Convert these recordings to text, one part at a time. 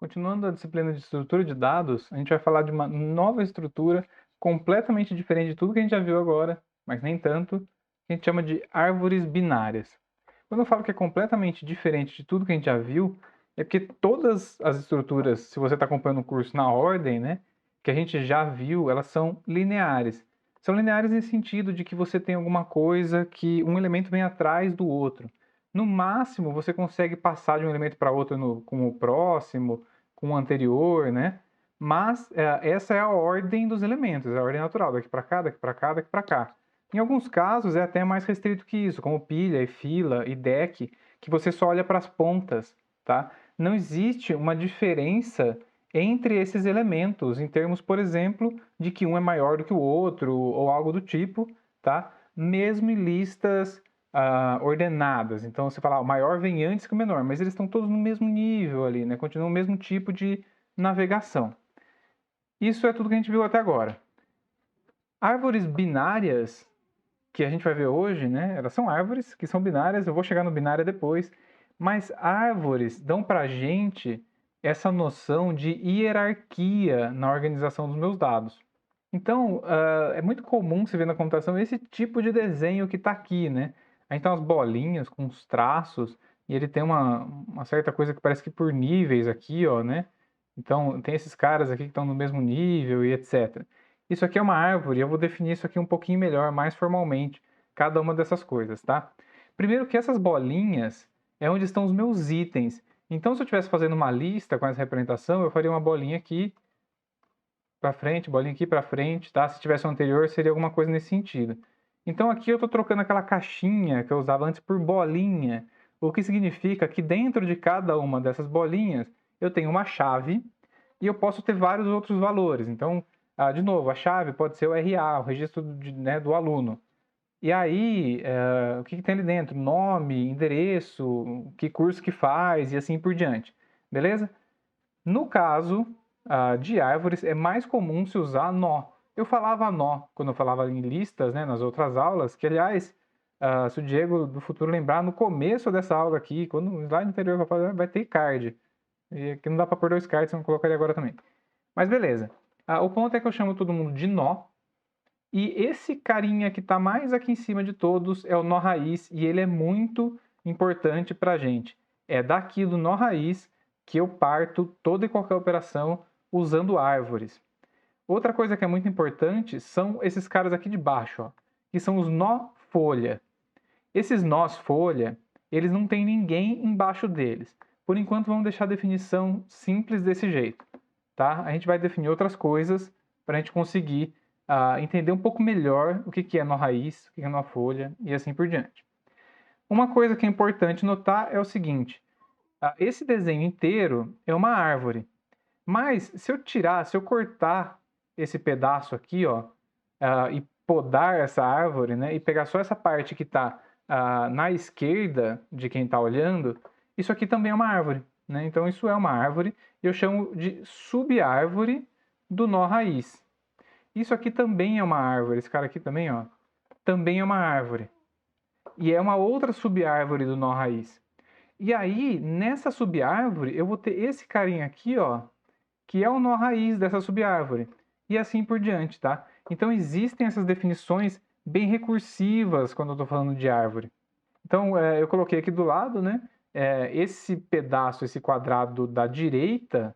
Continuando a disciplina de estrutura de dados, a gente vai falar de uma nova estrutura completamente diferente de tudo que a gente já viu agora, mas nem tanto, que a gente chama de árvores binárias. Quando eu falo que é completamente diferente de tudo que a gente já viu, é porque todas as estruturas, se você está acompanhando o curso na ordem, né, que a gente já viu, elas são lineares. São lineares nesse sentido de que você tem alguma coisa que um elemento vem atrás do outro. No máximo, você consegue passar de um elemento para outro com o próximo, com o anterior, né? Mas essa é a ordem dos elementos, é a ordem natural, daqui para cá, daqui para cá, daqui para cá. Em alguns casos é até mais restrito que isso, como pilha e fila e deck, que você só olha para as pontas, tá? Não existe uma diferença entre esses elementos, em termos, por exemplo, de que um é maior do que o outro, ou algo do tipo, tá? Mesmo em listas ordenadas. Então você fala, o maior vem antes que o menor, mas eles estão todos no mesmo nível ali, né? Continuam o mesmo tipo de navegação. Isso é tudo que a gente viu até agora. Árvores binárias, que a gente vai ver hoje, né? Elas são árvores que são binárias, eu vou chegar no binário depois, mas árvores dão pra gente essa noção de hierarquia na organização dos meus dados. Então, é muito comum se ver na computação esse tipo de desenho que está aqui, né? A gente tem umas bolinhas com uns traços, e ele tem uma certa coisa que parece que por níveis aqui, ó, né? Então, tem esses caras aqui que estão no mesmo nível e etc. Isso aqui é uma árvore, eu vou definir isso aqui um pouquinho melhor, mais formalmente, cada uma dessas coisas, tá? Primeiro que essas bolinhas é onde estão os meus itens. Então, se eu estivesse fazendo uma lista com essa representação, eu faria uma bolinha aqui para frente, bolinha aqui para frente, tá? Se tivesse um anterior, seria alguma coisa nesse sentido. Então aqui eu estou trocando aquela caixinha que eu usava antes por bolinha, o que significa que dentro de cada uma dessas bolinhas eu tenho uma chave e eu posso ter vários outros valores. Então, de novo, a chave pode ser o RA, o registro né, do aluno. E aí, o que tem ali dentro? Nome, endereço, que curso que faz e assim por diante. Beleza? No caso de árvores, é mais comum se usar nó. Eu falava nó quando eu falava em listas, né, nas outras aulas, que aliás, se o Diego do futuro lembrar, no começo dessa aula aqui, quando o slide anterior que eu falei, vai ter card. E aqui não dá para pôr dois cards, então eu colocaria agora também. Mas beleza. O ponto é que eu chamo todo mundo de nó. E esse carinha que está mais aqui em cima de todos é o nó raiz, e ele é muito importante para a gente. É daqui do nó raiz que eu parto toda e qualquer operação usando árvores. Outra coisa que é muito importante são esses caras aqui de baixo, ó, que são os nó folha. Esses nós folha, eles não tem ninguém embaixo deles. Por enquanto vamos deixar a definição simples desse jeito, tá? A gente vai definir outras coisas para a gente conseguir entender um pouco melhor o que é nó raiz, o que é nó folha e assim por diante. Uma coisa que é importante notar é o seguinte, esse desenho inteiro é uma árvore, mas se eu cortar esse pedaço aqui, ó, e podar essa árvore, né, e pegar só essa parte que está na esquerda de quem está olhando, isso aqui também é uma árvore, né? Então isso é uma árvore, e eu chamo de subárvore do nó raiz. Isso aqui também é uma árvore, esse cara aqui também, ó, também é uma árvore. E é uma outra subárvore do nó raiz. E aí, nessa subárvore, eu vou ter esse carinha aqui, ó, que é o nó raiz dessa subárvore. E assim por diante, tá? Então existem essas definições bem recursivas quando eu estou falando de árvore. Então, eu coloquei aqui do lado, né? Esse pedaço, esse quadrado da direita,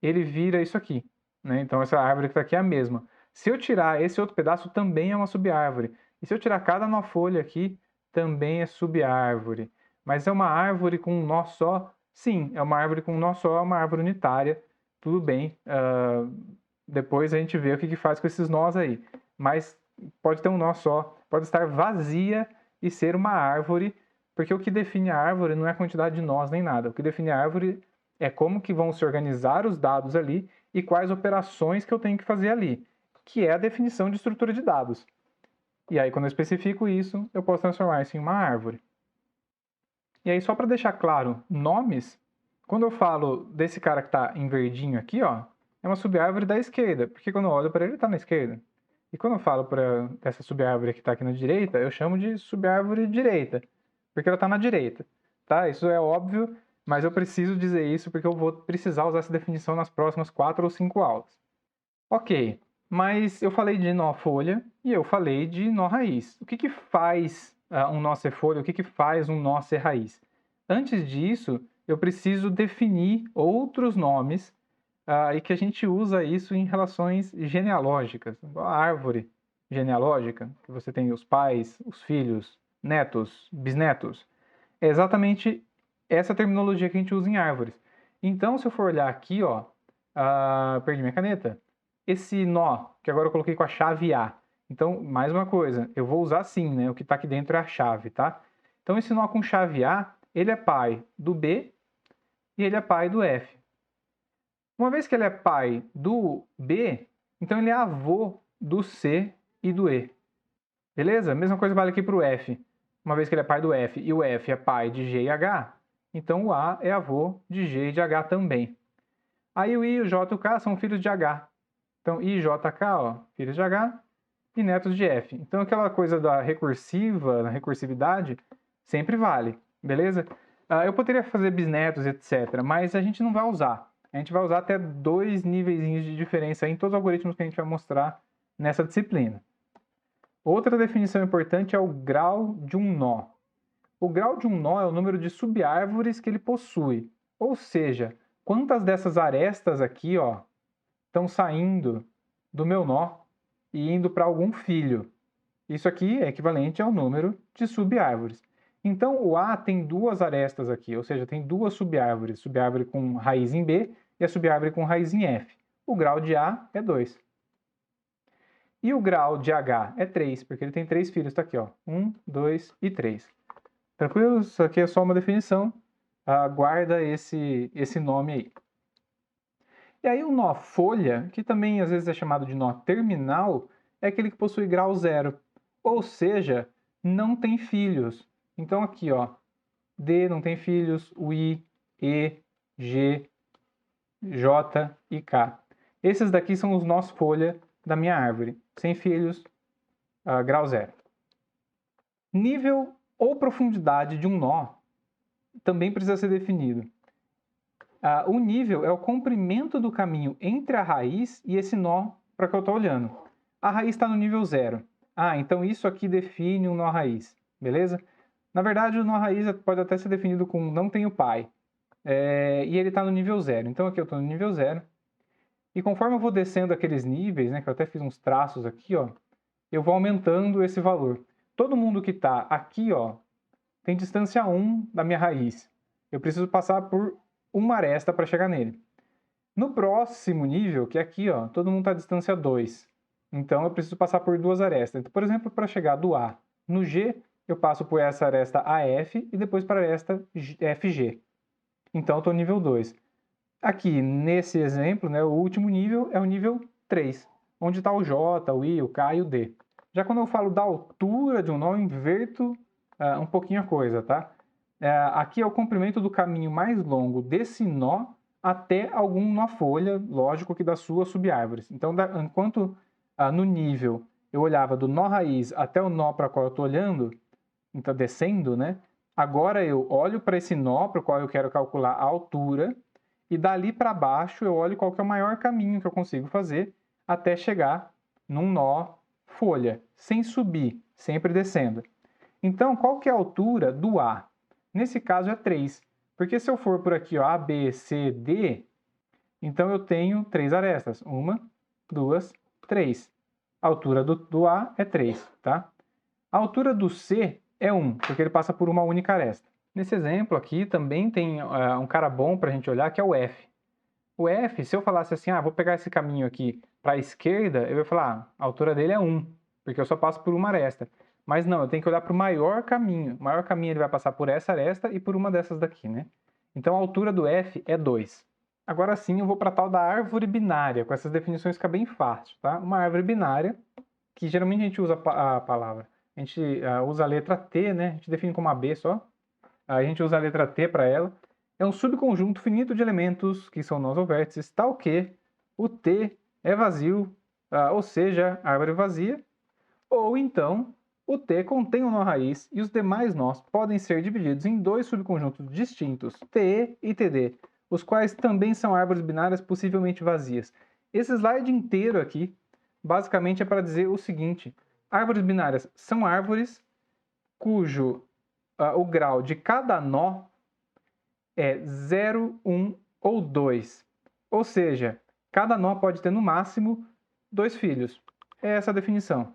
ele vira isso aqui, né? Então essa árvore que está aqui é a mesma. Se eu tirar esse outro pedaço, também é uma subárvore. E se eu tirar cada nó folha aqui, também é subárvore. Mas é uma árvore com um nó só? Sim, é uma árvore com um nó só, é uma árvore unitária. Tudo bem. Depois a gente vê o que faz com esses nós aí. Mas pode ter um nó só, pode estar vazia e ser uma árvore, porque o que define a árvore não é a quantidade de nós nem nada. O que define a árvore é como que vão se organizar os dados ali e quais operações que eu tenho que fazer ali, que é a definição de estrutura de dados. E aí, quando eu especifico isso, eu posso transformar isso em uma árvore. E aí, só para deixar claro, nomes, quando eu falo desse cara que está em verdinho aqui, ó, é uma subárvore da esquerda, porque quando eu olho para ele, ele está na esquerda. E quando eu falo para essa subárvore que está aqui na direita, eu chamo de subárvore direita, porque ela está na direita. Tá? Isso é óbvio, mas eu preciso dizer isso porque eu vou precisar usar essa definição nas próximas 4 ou 5 aulas. Ok, mas eu falei de nó folha e eu falei de nó raiz. O que faz um nó ser folha? O que faz um nó ser raiz? Antes disso, eu preciso definir outros nomes e que a gente usa isso em relações genealógicas. A árvore genealógica, que você tem os pais, os filhos, netos, bisnetos. É exatamente essa terminologia que a gente usa em árvores. Então, se eu for olhar aqui, ó, perdi minha caneta. Esse nó, que agora eu coloquei com a chave A. Então, mais uma coisa, eu vou usar sim, né? O que está aqui dentro é a chave, tá? Então, esse nó com chave A, ele é pai do B e ele é pai do F. Uma vez que ele é pai do B, então ele é avô do C e do E. Beleza? Mesma coisa vale aqui para o F. Uma vez que ele é pai do F e o F é pai de G e H, então o A é avô de G e de H também. Aí o I, o J e o K são filhos de H. Então I, J, K, ó, filhos de H e netos de F. Então aquela coisa da recursividade, sempre vale, beleza? Eu poderia fazer bisnetos, etc., mas a gente não vai usar. A gente vai usar até 2 níveis de diferença em todos os algoritmos que a gente vai mostrar nessa disciplina. Outra definição importante é o grau de um nó. O grau de um nó é o número de subárvores que ele possui. Ou seja, quantas dessas arestas aqui, ó, estão saindo do meu nó e indo para algum filho. Isso aqui é equivalente ao número de subárvores. Então, o A tem 2 arestas aqui, ou seja, tem 2 subárvores. Subárvore com raiz em B e a subárvore com raiz em F. O grau de A é 2. E o grau de H é 3, porque ele tem 3 filhos. Está aqui, ó. 1, 2 e 3. Tranquilo? Isso aqui é só uma definição. Guarda esse nome aí. E aí o nó folha, que também às vezes é chamado de nó terminal, é aquele que possui grau 0. Ou seja, não tem filhos. Então aqui, ó, D não tem filhos, o I, E, G, J e K. Esses daqui são os nós folha da minha árvore. Sem filhos, grau 0. Nível ou profundidade de um nó também precisa ser definido. O nível é o comprimento do caminho entre a raiz e esse nó para que eu estou olhando. A raiz está no nível 0. Então isso aqui define um nó raiz, beleza? Na verdade, o nó raiz pode até ser definido com não tenho pai. E ele está no nível 0. Então aqui eu estou no nível 0. E conforme eu vou descendo aqueles níveis, né, que eu até fiz uns traços aqui, ó, eu vou aumentando esse valor. Todo mundo que está aqui, ó, tem distância 1 da minha raiz. Eu preciso passar por uma aresta para chegar nele. No próximo nível, que é aqui, ó, todo mundo está à distância 2. Então eu preciso passar por 2 arestas. Então, por exemplo, para chegar do A no G, eu passo por essa aresta AF e depois para a aresta FG. Então eu estou no nível 2. Aqui, nesse exemplo, né, o último nível é o nível 3, onde está o J, o I, o K e o D. Já quando eu falo da altura de um nó, eu inverto um pouquinho a coisa, tá? Aqui é o comprimento do caminho mais longo desse nó até algum nó folha, lógico que das suas subárvores. Então, enquanto no nível eu olhava do nó raiz até o nó para o qual eu estou olhando, então descendo, né? Agora eu olho para esse nó para o qual eu quero calcular a altura e dali para baixo eu olho qual que é o maior caminho que eu consigo fazer até chegar num nó folha, sem subir, sempre descendo. Então, qual que é a altura do A? Nesse caso é 3, porque se eu for por aqui, ó, A, B, C, D, então eu tenho 3 arestas. 1, 2, 3. A altura do A é 3, tá? A altura do C é 1, porque ele passa por uma única aresta. Nesse exemplo aqui também tem um cara bom para a gente olhar, que é o F. O F, se eu falasse assim, vou pegar esse caminho aqui para a esquerda, eu ia falar, a altura dele é 1, porque eu só passo por uma aresta. Mas não, eu tenho que olhar para o maior caminho. O maior caminho ele vai passar por essa aresta e por uma dessas daqui, né? Então a altura do F é 2. Agora sim eu vou para a tal da árvore binária. Com essas definições fica bem fácil, tá? Uma árvore binária, que geralmente a gente usa a palavra. A gente usa a letra T, né? A gente define como AB só. A gente usa a letra T para ela. É um subconjunto finito de elementos que são nós ou vértices, tal que o T é vazio, ou seja, árvore vazia, ou então O T contém um nó raiz e os demais nós podem ser divididos em dois subconjuntos distintos, TE e TD, os quais também são árvores binárias possivelmente vazias. Esse slide inteiro aqui, basicamente, é para dizer o seguinte: árvores binárias são árvores cujo o grau de cada nó é 0, 1 ou 2. Ou seja, cada nó pode ter no máximo 2 filhos. É essa a definição.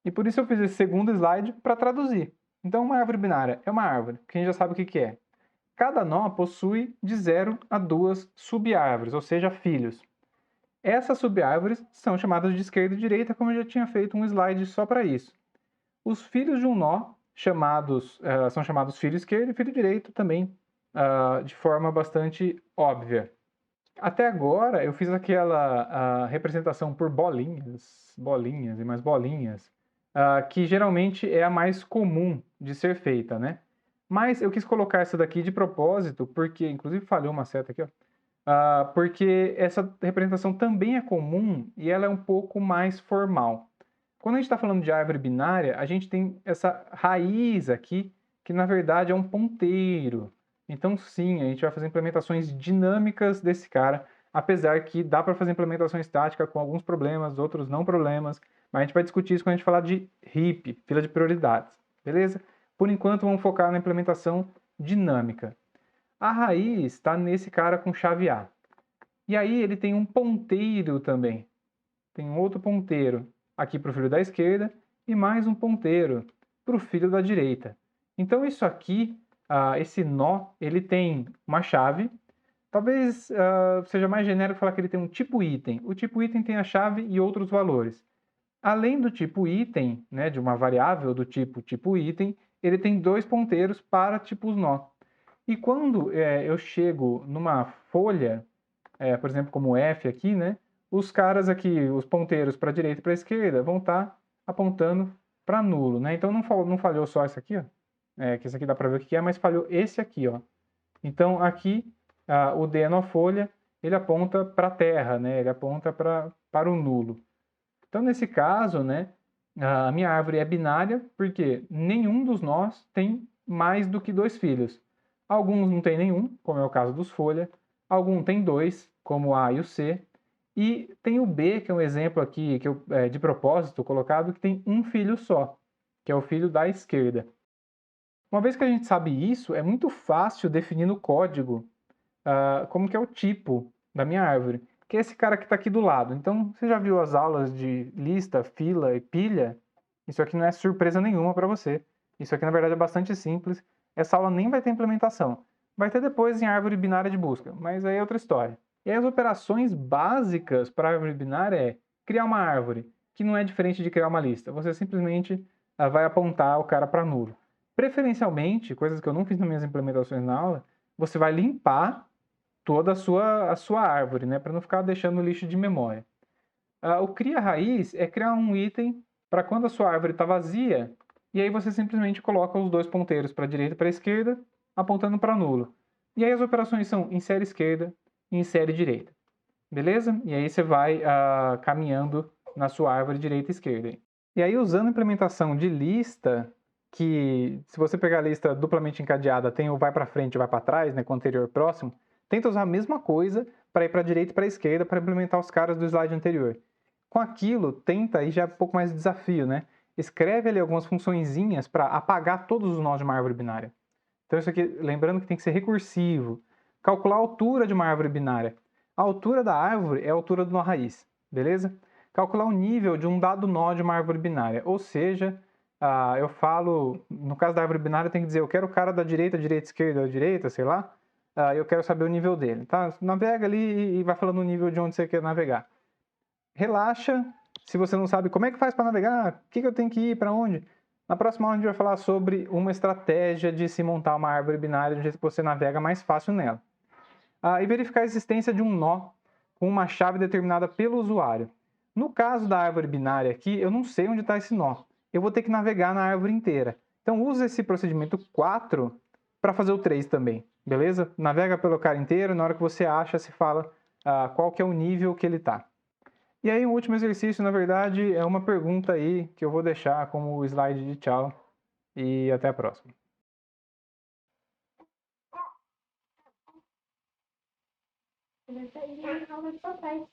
E por isso eu fiz esse segundo slide para traduzir. Então, uma árvore binária é uma árvore, que a gente já sabe o que é. Cada nó possui de 0 a 2 subárvores, ou seja, filhos. Essas subárvores são chamadas de esquerda e direita, como eu já tinha feito um slide só para isso. Os filhos de um nó são chamados filho esquerdo e filho direito também, de forma bastante óbvia. Até agora eu fiz aquela representação por bolinhas e mais bolinhas, que geralmente é a mais comum de ser feita, né? Mas eu quis colocar essa daqui de propósito, porque, inclusive falhou uma seta aqui, ó, porque essa representação também é comum e ela é um pouco mais formal. Quando a gente está falando de árvore binária, a gente tem essa raiz aqui, que na verdade é um ponteiro. Então sim, a gente vai fazer implementações dinâmicas desse cara, apesar que dá para fazer implementação estática com alguns problemas, outros não problemas, mas a gente vai discutir isso quando a gente falar de HIP, fila de prioridades, beleza? Por enquanto vamos focar na implementação dinâmica. A raiz está nesse cara com chave A. E aí ele tem um ponteiro também. Tem um outro ponteiro aqui para o filho da esquerda e mais um ponteiro para o filho da direita. Então isso aqui, esse nó, ele tem uma chave. Talvez seja mais genérico falar que ele tem um tipo item. O tipo item tem a chave e outros valores. Além do tipo item, né, de uma variável do tipo item, ele tem dois ponteiros para tipos nó. E quando eu chego numa folha, por exemplo, como F aqui, né, os caras aqui, os ponteiros para a direita e para a esquerda, vão estar apontando para nulo, né? Então não falhou só esse aqui, ó, que esse aqui dá para ver o que é, mas falhou esse aqui, ó. Então aqui o D na folha, ele aponta para a terra, né? Ele aponta para o nulo. Então nesse caso, né, a minha árvore é binária porque nenhum dos nós tem mais do que 2 filhos. Alguns não tem nenhum, como é o caso dos folha. Alguns tem 2, como o A e o C. E tem o B, que é um exemplo aqui que eu, de propósito colocado, que tem um filho só, que é o filho da esquerda. Uma vez que a gente sabe isso, é muito fácil definir no código como que é o tipo da minha árvore, que é esse cara que está aqui do lado. Então, você já viu as aulas de lista, fila e pilha? Isso aqui não é surpresa nenhuma para você. Isso aqui, na verdade, é bastante simples. Essa aula nem vai ter implementação. Vai ter depois em árvore binária de busca, mas aí é outra história. E aí as operações básicas para a árvore binária é criar uma árvore, que não é diferente de criar uma lista. Você simplesmente vai apontar o cara para nulo. Preferencialmente, coisas que eu não fiz nas minhas implementações na aula, você vai limpar toda a sua árvore, né, para não ficar deixando lixo de memória. O cria raiz é criar um item para quando a sua árvore está vazia, e aí você simplesmente coloca os dois ponteiros para a direita e para a esquerda, apontando para nulo. E aí as operações são insere esquerda e insere direita. Beleza? E aí você vai caminhando na sua árvore direita e esquerda. E aí usando a implementação de lista, que se você pegar a lista duplamente encadeada, tem o vai para frente e vai para trás, né, com o anterior próximo, tenta usar a mesma coisa para ir para a direita e para a esquerda para implementar os caras do slide anterior. Com aquilo, tenta, aí já é um pouco mais de desafio, né? Escreve ali algumas funçõezinhas para apagar todos os nós de uma árvore binária. Então isso aqui, lembrando que tem que ser recursivo. Calcular a altura de uma árvore binária. A altura da árvore é a altura do nó raiz, beleza? Calcular o nível de um dado nó de uma árvore binária, ou seja, eu falo, no caso da árvore binária tem que dizer, eu quero o cara da direita, esquerda, direita, sei lá, eu quero saber o nível dele, tá? Navega ali e vai falando o nível de onde você quer navegar. Relaxa, se você não sabe como é que faz para navegar, o que eu tenho que ir, para onde? Na próxima aula a gente vai falar sobre uma estratégia de se montar uma árvore binária de um jeito que você navega mais fácil nela. E verificar a existência de um nó com uma chave determinada pelo usuário. No caso da árvore binária aqui, eu não sei onde está esse nó. Eu vou ter que navegar na árvore inteira. Então use esse procedimento 4 para fazer o 3 também, beleza? Navega pelo cara inteiro, na hora que você acha, se fala qual que é o nível que ele está. E aí, um último exercício, na verdade, é uma pergunta aí que eu vou deixar como slide de tchau. E até a próxima. Vai sair na aula de papéis.